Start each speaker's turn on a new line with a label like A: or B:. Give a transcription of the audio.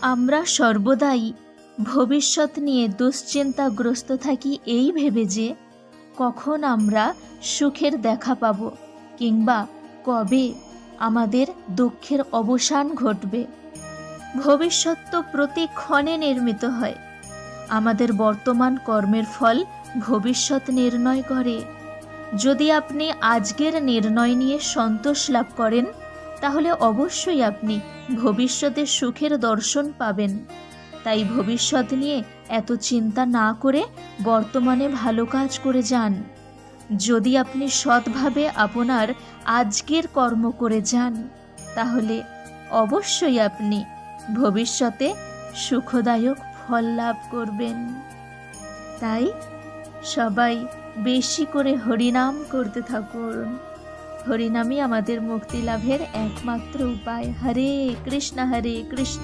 A: আমরা সর্বদাই ভবিষ্যৎ নিয়ে দুশ্চিন্তাগ্রস্ত থাকি এই ভেবে যে কখন আমরা সুখের দেখা পাব কিংবা কবে আমাদের দুঃখের অবসান ঘটবে। ভবিষ্যৎ তো প্রতি ক্ষণে নির্মিত হয়। আমাদের বর্তমান কর্মের ফল ভবিষ্যৎ নির্ণয় করে। যদি আপনি আজকের নির্ণয় নিয়ে সন্তোষ লাভ করেন, তাহলে অবশ্যই আপনি ভবিষ্যতে সুখের দর্শন পাবেন। তাই ভবিষ্যৎ নিয়ে এত চিন্তা না করে বর্তমানে ভালো কাজ করে যান। যদি আপনি সৎভাবে আপনার আজকের কর্ম করে যান, তাহলে অবশ্যই আপনি ভবিষ্যতে সুখদায়ক ফল লাভ করবেন। তাই সবাই বেশি করে হরিনাম করতে থাকুন। হরিনামই আমাদের মুক্তি লাভের একমাত্র উপায়। হরে কৃষ্ণ হরে কৃষ্ণ।